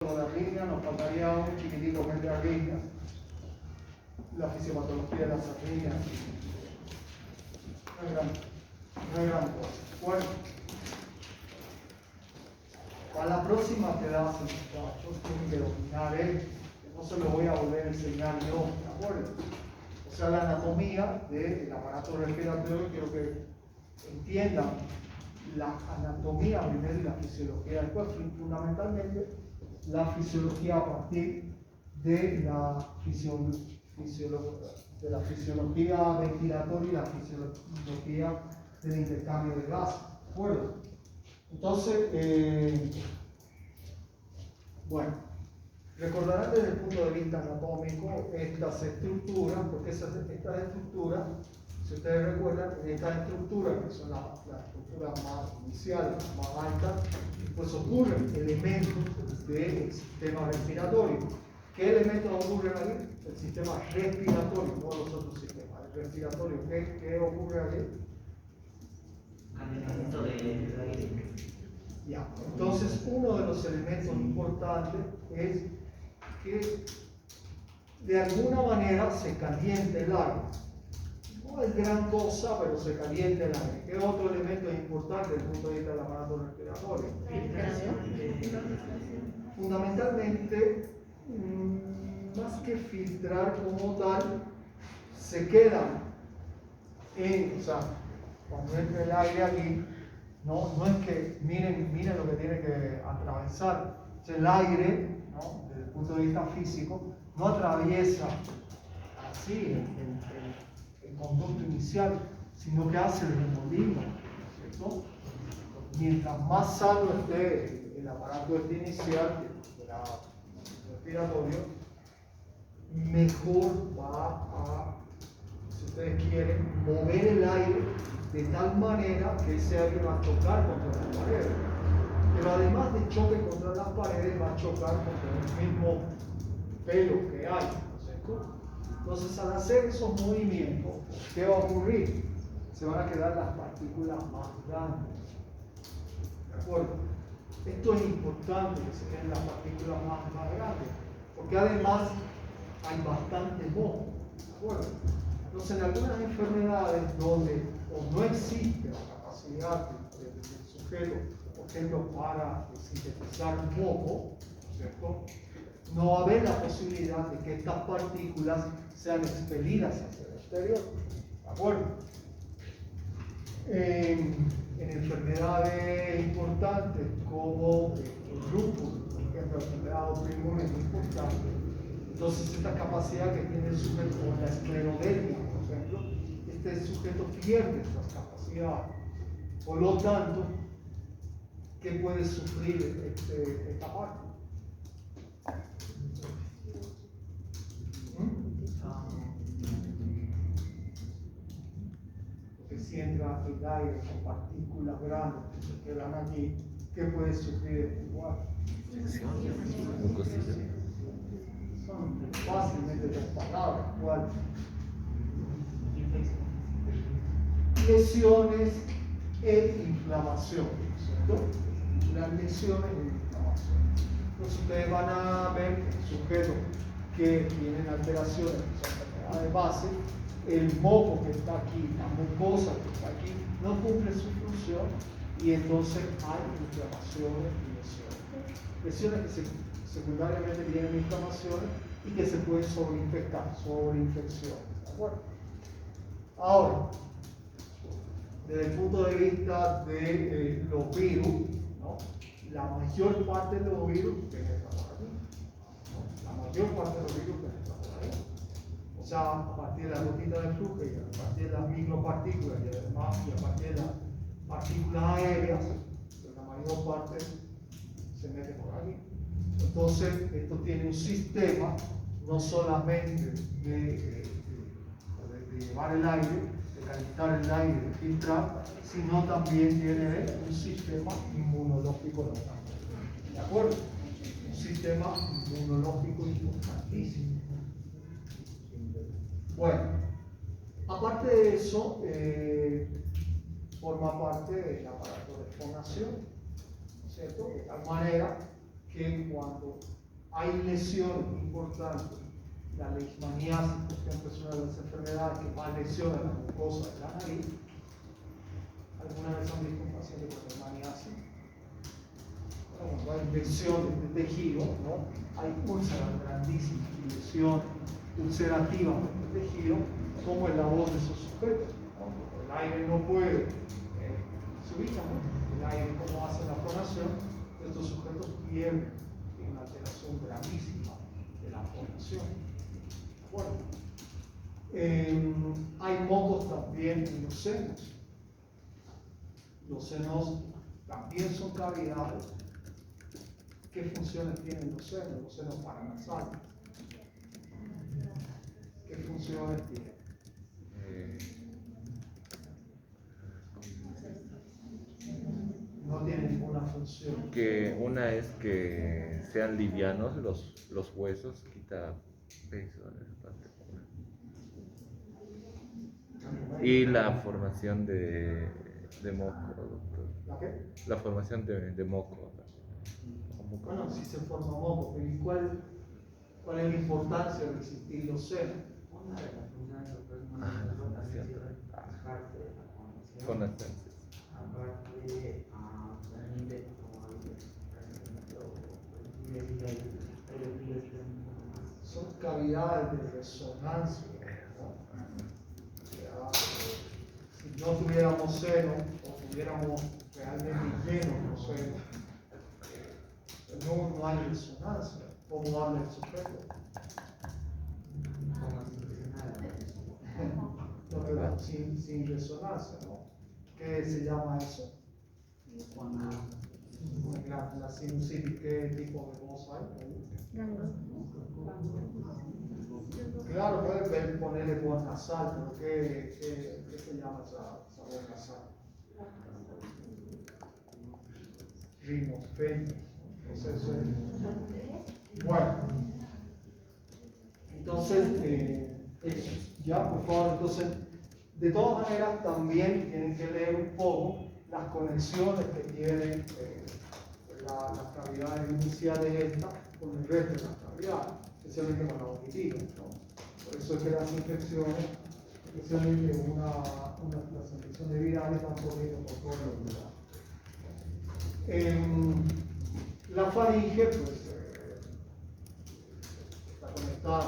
La línea, nos faltaría un chiquitito que entre aquí, la fisiopatología de las arritmias. No es gran cosa. Bueno, para la próxima clase, muchachos, tienen que dominar esto. No se lo voy a volver a enseñar yo, ¿de acuerdo? O sea, la anatomía del aparato respiratorio, quiero que entiendan la anatomía primero y la fisiología después, fundamentalmente la fisiología a partir de la fisiología ventilatoria y la fisiología del intercambio de gases, ¿de acuerdo? Entonces, bueno, recordarán desde el punto de vista anatómico estas estructuras, porque estas estructuras, si ustedes recuerdan, en estas estructuras, que son las estructuras más iniciales, más altas, pues ocurren elementos del sistema respiratorio. ¿Qué elementos ocurren ahí? El sistema respiratorio, no los otros sistemas. El respiratorio, ¿qué ocurre ahí? Calentamiento del aire. Ya. Entonces, uno de los elementos importantes es que de alguna manera se caliente el aire. No es gran cosa, pero se calienta el aire. ¿Qué otro elemento es importante desde el punto de vista del aparato respiratorio? Fundamentalmente, más que filtrar como tal, se quedan o sea, cuando entra el aire aquí, no es que miren lo que tiene que atravesar. O sea, el aire, ¿no? Desde el punto de vista físico, no atraviesa así el conducto inicial, sino que hace el remolino, ¿cierto? Mientras más sano esté el aparato inicial respiratorio, mejor va a, si ustedes quieren, mover el aire de tal manera que ese aire va a chocar contra las paredes. Pero además de choque contra las paredes, va a chocar contra el mismo pelo que hay, ¿no es cierto? Entonces, al hacer esos movimientos, ¿qué va a ocurrir? Se van a quedar las partículas más grandes. ¿De acuerdo? Esto es importante, que se queden las partículas más grandes, porque además hay bastante moho. ¿De acuerdo? Entonces, en algunas enfermedades donde no existe la capacidad del sujeto, por ejemplo, para sintetizar un moco, ¿cierto? No va a haber la posibilidad de que estas partículas sean expelidas hacia el exterior. ¿De acuerdo? En enfermedades importantes como el lupus, por ejemplo, la enfermedad autoinmune es importante. Entonces, esta capacidad que tiene el sujeto, o la esclerodermia, por ejemplo, este sujeto pierde estas capacidades. Por lo tanto, ¿qué puede sufrir esta parte? Porque si entra el aire con partículas grandes que se quedan aquí, ¿qué puede sufrir igual? Son fácilmente despagables. ¿Cuál? Lesiones e inflamación, ¿cierto? Las lesiones e inflamación. Entonces ustedes van a ver que el sujeto que tienen alteraciones, que son enfermedades de base, el moco que está aquí, la mucosa que está aquí, no cumple su función y entonces hay inflamaciones y lesiones. Lesiones que secundariamente tienen inflamaciones y que se pueden sobreinfectar, sobreinfecciones. ¿De acuerdo? Ahora, desde el punto de vista de los virus, ¿no? La mayor parte de los virus penetran por aquí. ¿No? La mayor parte de los virus penetran por ahí. O sea, a partir de la gotita de flujo y a partir de las micropartículas y además a partir de las partículas aéreas, pues la mayor parte se mete por aquí. Entonces, esto tiene un sistema no solamente de llevar el aire, de calentar el aire, de filtrar, sino también tiene un sistema inmunológico local. ¿De acuerdo? Un sistema inmunológico importantísimo. Bueno, aparte de eso, forma parte del aparato de fonación, ¿cierto? De tal manera que cuando hay lesiones importantes, la leishmaniasis, por ejemplo, es una de las enfermedades que más lesiona la mucosa de la nariz. ¿Alguna vez han visto un paciente con leishmaniasis? Cuando hay infección de tejido, ¿no? Hay úlceras grandísimas, lesiones ulcerativas del tejido, como es la voz de esos sujetos. ¿No? El aire no puede subir, ¿no? El aire, como hace la fonación, estos sujetos pierden una alteración gravísima de la fonación. Bueno, hay mocos también en los senos. Los senos también son cavidades. ¿Qué funciones tienen los senos paranasales? ¿Qué funciones tienen? No tienen ninguna función. Que una es que sean livianos los huesos, quita peso en esa parte. Y la formación de moco, doctor. ¿La qué? La formación de moco. Bueno, si se forma moco, pero ¿y cuál es la importancia de existir los senos? La formación. Con ascensos. Son cavidades de resonancia. Si no tuviéramos seno o tuviéramos realmente llenos los senos, no hay resonancia. ¿Cómo habla el sujeto? No, pero sin resonancia, ¿no? ¿Qué se llama eso? La sinusitis, ¿qué tipo de voz hay? Claro, puedes ponerle voz nasal, pero ¿qué se llama esa voz nasal? Rimospedia. Bueno, entonces, ya, por favor, entonces, de todas maneras, también tienen que leer un poco las conexiones que tienen las cavidades iniciales estas con el resto de las cavidades, especialmente con la auditiva, ¿no? Por eso es que las infecciones, especialmente las infecciones virales, van corriendo por todos los lugares. La faringe, pues, está conectada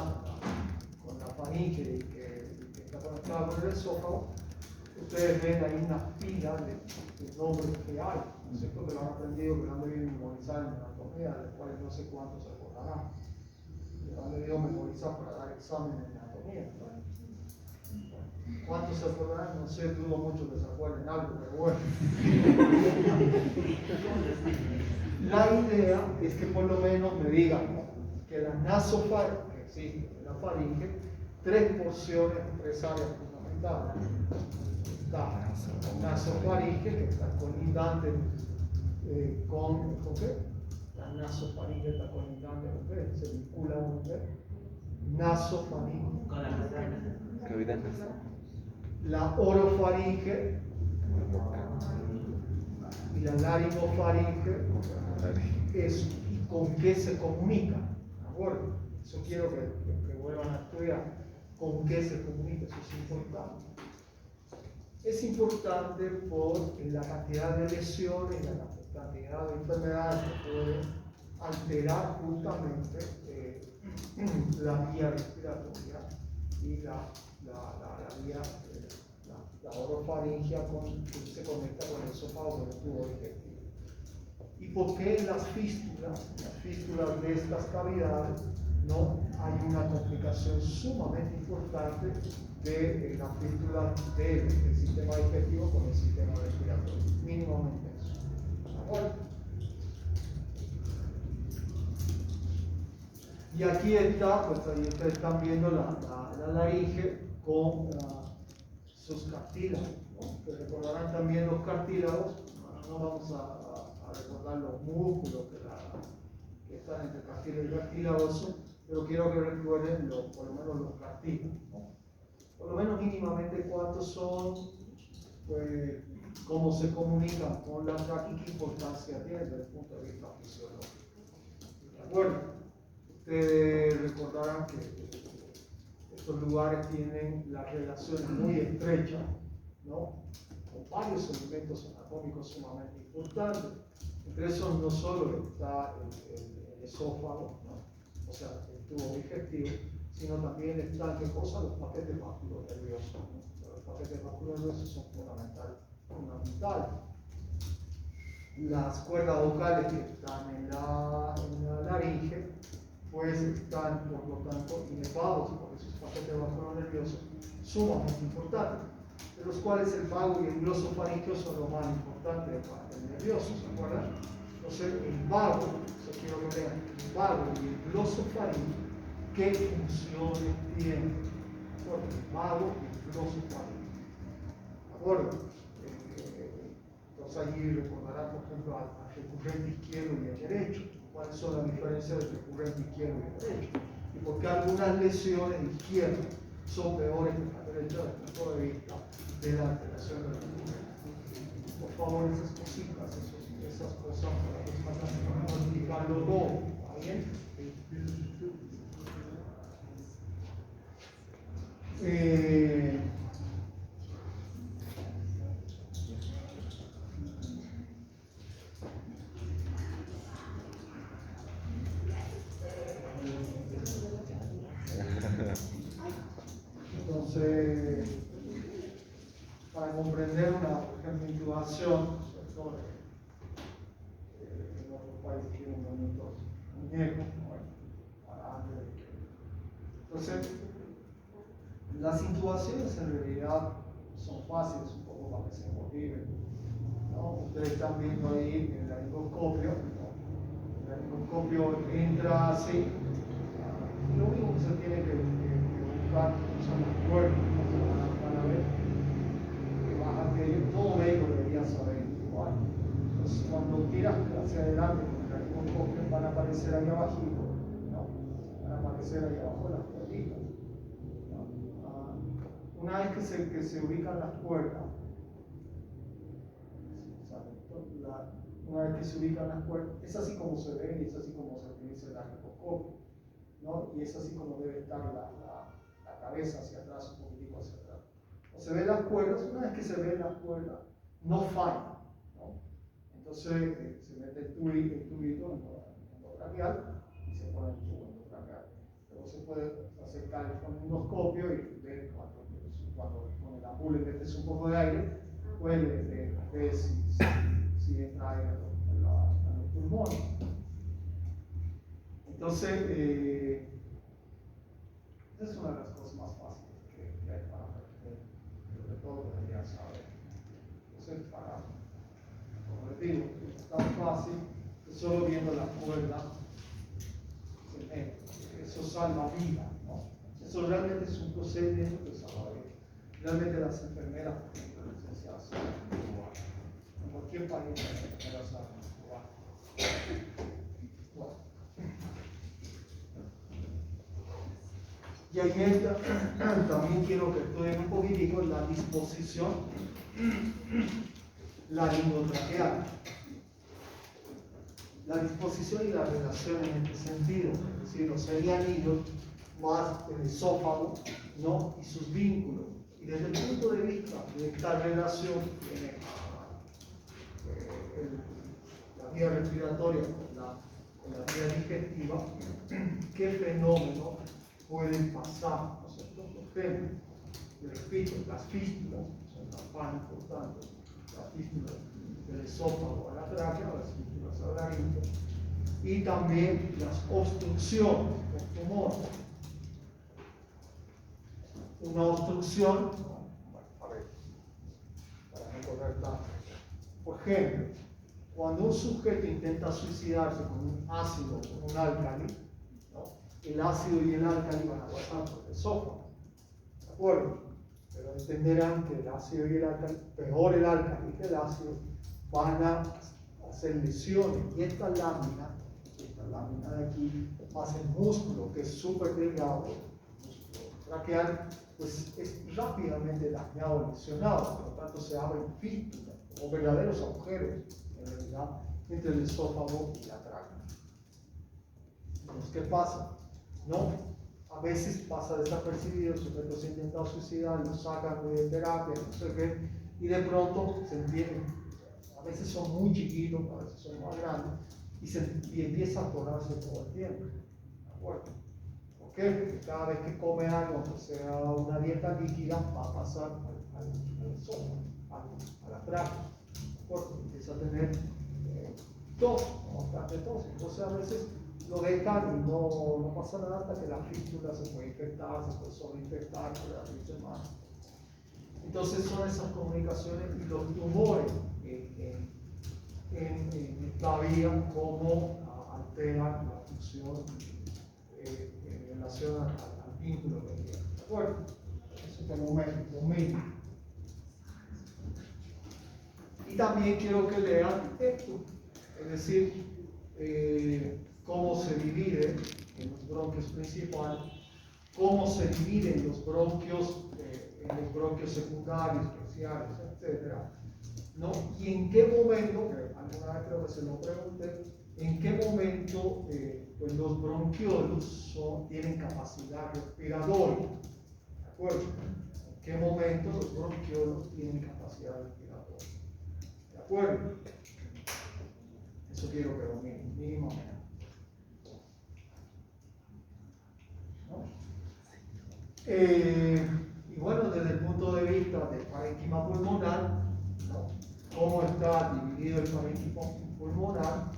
con la faringe y que está conectada con el esófago. Ustedes ven ahí una pila de nombres que hay, ¿no es cierto? Que lo han aprendido, que lo han debido memorizar en anatomía, de los cuales no sé cuántos se acordarán. Lo han debido memorizar para dar examen en anatomía, ¿no? ¿Cuántos se acordarán? No sé, dudo mucho que se acuerden algo, pero bueno. La idea es que por lo menos me digan, ¿no? Que la nasofaringe, que existe, la faringe, tres áreas fundamentales. Está la nasofaringe, que está colindante con qué? La nasofaringe está colindante con qué, se vincula con qué. Nasofaringe. Cavidad nasal. La orofaringe y la laringofaringe es con qué se comunican. ¿De acuerdo? Eso quiero que vuelvan a estudiar. ¿Con qué se comunica? Eso es importante. Es importante por la cantidad de lesiones y la cantidad de enfermedades que pueden alterar justamente la vía respiratoria y la vía, la orofaringia que se conecta con el esófago, con el tubo digestivo. ¿Y por qué las fístulas de estas cavidades, no hay una complicación sumamente importante de la fístula del sistema digestivo con el sistema respiratorio? Mínimamente eso. Bueno. Y aquí está, pues ahí ustedes están viendo la laringe con sus cartílagos, ¿no? Que recordarán también los cartílagos. No vamos a recordar los músculos que están entre cartílago y cartílago, pero quiero que recuerden por lo menos los cartílagos, ¿no? Por lo menos mínimamente cuántos son, pues, cómo se comunican con la tráquea y qué importancia tiene desde el punto de vista fisiológico. acuerdo? Ustedes recordarán que estos lugares tienen las relaciones muy estrechas, ¿no? Con varios elementos anatómicos sumamente importantes. Entre esos no solo está el esófago, ¿no? O sea, el tubo digestivo, sino también están, ¿qué cosa? Los paquetes vasculonerviosos, ¿no? Los paquetes vasculonerviosos son fundamentales. Las cuerdas vocales que están en la laringe, pues están, por lo tanto, inervados por esos paquetes vasculonerviosos sumamente importantes, de los cuales el vago y el glosofaringeo son los más importantes del paquete nervioso, ¿se acuerdan? Entonces, el vago, eso quiero que vean, el vago y el glosofaringeo, ¿qué funciones tienen? Bueno, el vago y el glosofaringeo. ¿De acuerdo? Entonces allí recordarán, por ejemplo, al recurrente izquierdo y al derecho. ¿Cuáles son las diferencias del recurrente izquierdo y el derecho? Y por qué algunas lesiones izquierdas son peores que las derechas desde el punto de vista de la alteración del recurrente. Por favor, esas cositas, esas cosas para que podamos explicarlo todo. ¿Está bien? Entonces, para comprender una, por ejemplo, intubación, ¿cierto? En otros países tienen momentos muñecos, ¿no? Para antes de que... Entonces, las intubaciones en realidad son fáciles, un poco para que se motiven, ¿no? Ustedes están viendo ahí el laringoscopio, ¿no? El laringoscopio entra así, y lo único que se tiene que buscar son las cuerdas, van a ver que baja que todo médico debería saber igual. Entonces, cuando tiras hacia adelante con el laringoscopio, van a aparecer ahí abajo, ¿no? Van a aparecer ahí abajo las cuerditas. Una vez que se ubican las cuerdas, una vez que se ubican las cuerdas, es así como se ve y es así como se utiliza el laringoscopio, ¿no? Y es así como debe estar la cabeza hacia atrás, un poquitico hacia atrás. O se ven las cuerdas, una vez que se ven las cuerdas, no falla, ¿no? Entonces se mete el tubito endotraqueal y se pone el tubo endotraqueal. Luego se puede acercar el endoscopio y ver cuando con el ampule metes un poco de aire, pues ver si entra aire a los pulmones. Entonces, esa es una de las cosas más fáciles que hay para aprender, sobre todo deberían saber. Entonces, como les digo, es tan fácil que solo viendo la cuerda se mete. Eso salva vidas, ¿no? Eso realmente es un procedimiento que salva vidas. Realmente las enfermeras, por ejemplo, licenciadas, en cualquier país las enfermeras saben jugar. Bueno. Y ahí entra, también quiero que estudien un poquitico la disposición laringotraqueal. La disposición y la relación en este sentido, es decir, los anillos más el esófago, ¿no? Y sus vínculos. Y desde el punto de vista de esta relación que tiene la vía respiratoria con la vía digestiva, ¿qué fenómeno pueden pasar? ¿No es cierto? Por ejemplo, y repito, las fístulas son tan importantes, las fístulas del esófago a la tráquea, las fístulas a la laringe, y también las obstrucciones por tumor. Una obstrucción, para no correr tanto. Por ejemplo, cuando un sujeto intenta suicidarse con un ácido o con un álcali, ¿no? El ácido y el álcali van a pasar por el esófago. ¿De acuerdo? Pero entenderán que el ácido y el álcali, peor el álcali que el ácido, van a hacer lesiones. Y esta lámina de aquí, más el músculo, que es súper delgado, el músculo traqueal, pues es rápidamente dañado, lesionado, por lo tanto se abren fístulas, como verdaderos agujeros, en realidad, entre el esófago y la tráquea. Entonces, ¿qué pasa? No, a veces pasa desapercibido, el sujeto se ha intentado suicidar, lo sacan de terapia, no sé qué, y de pronto se entienden, a veces son muy chiquitos, a veces son más grandes, y empieza a atorarse todo el tiempo. ¿De acuerdo? ¿Por qué? Porque cada vez que come algo, que sea una dieta líquida, va a pasar al esófago, a la tráquea. ¿De acuerdo? Empieza a tener tos, bastante tos. Entonces a veces lo dejan y no pasa nada hasta que la fístula se puede infectar, se puede sobreinfectar, puede abrirse más. Entonces son esas comunicaciones y los tumores en esta vía, cómo alteran la función en relación al vínculo que tiene. ¿De acuerdo? Eso como mínimo. Y también quiero que lean esto, es decir, cómo se divide en los bronquios principales, cómo se dividen los bronquios en los bronquios secundarios, terciarios, etc. ¿No? Y en qué momento, que alguna vez creo que se lo pregunté, en qué momento pues los bronquiolos tienen capacidad respiratoria. ¿De acuerdo? ¿En qué momento los bronquiolos tienen capacidad respiratoria? ¿De acuerdo? Eso quiero que lo miren, mínimamente. ¿No? Y bueno, desde el punto de vista del parénquima pulmonar, ¿no? Cómo está dividido el parénquima pulmonar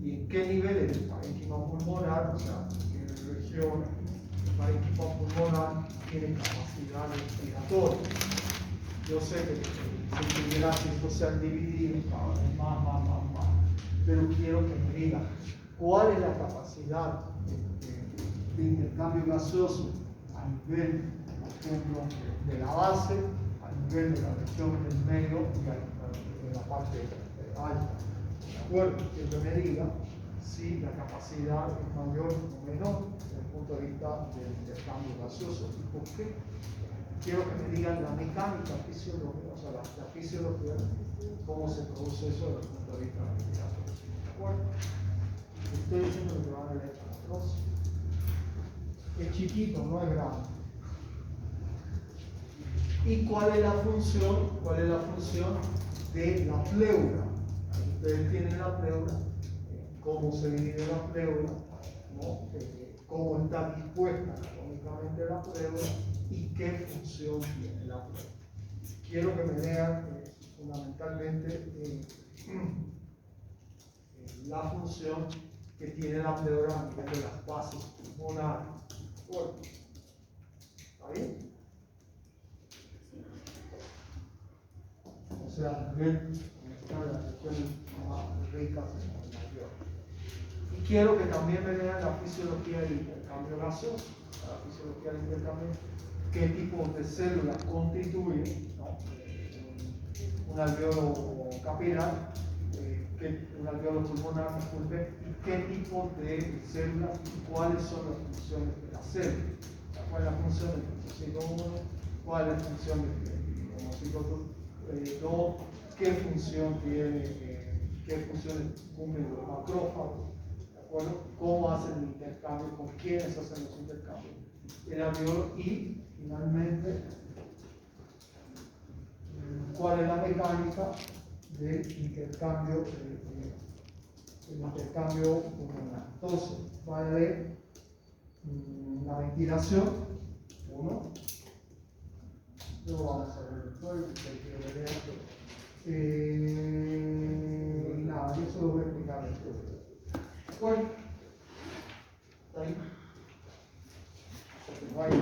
y en qué niveles del parénquima pulmonar, o sea, en qué región el parénquima pulmonar tiene capacidad respiratoria. Yo sé que se entenderá que esto se han dividido más, pero quiero que me digan cuál es la capacidad de intercambio gaseoso a nivel, por ejemplo, de la base, a nivel de la región del medio y de la parte alta. ¿De acuerdo? Que me diga si la capacidad es mayor o menor desde el punto de vista del intercambio gaseoso. ¿Y por qué? Quiero que me digan la mecánica fisiológica, o sea, la fisiología, cómo se produce eso desde el punto de vista respiratorio. ¿De acuerdo? Estoy diciendo que van a leer para los. Es chiquito, no es grande. ¿Y cuál es la función? ¿Cuál es la función de la pleura? Ustedes tienen la pleura, cómo se divide la pleura, ¿no? Cómo está dispuesta anatómicamente la pleura y qué función tiene la pleura. Quiero que me lean fundamentalmente la función que tiene la pleura a nivel de las bases pulmonares. Bueno, ¿está bien? O sea, a nivel de las regiones más ricas en mayor. Y quiero que también me lean la fisiología del intercambio gaseoso. La fisiología del intercambio, qué tipo de células constituyen, ¿no? Un alveolo capilar, un alveolo pulmonar, disculpe, y qué tipo de células y cuáles son las funciones de la célula. ¿Cuál es la función del linfocito 1? ¿Cuál es la función del linfocito 2? ¿Qué función tiene, qué funciones cumplen los macrófagos? ¿De acuerdo? ¿Cómo hacen el intercambio? ¿Con quiénes hacen los intercambios? El alveolo y, finalmente, ¿cuál es la mecánica del intercambio pulmonar? Entonces, vale la ventilación, 1. Luego vamos a ver el suelo, nada, yo solo voy a explicar esto. Bueno, ahí. No hay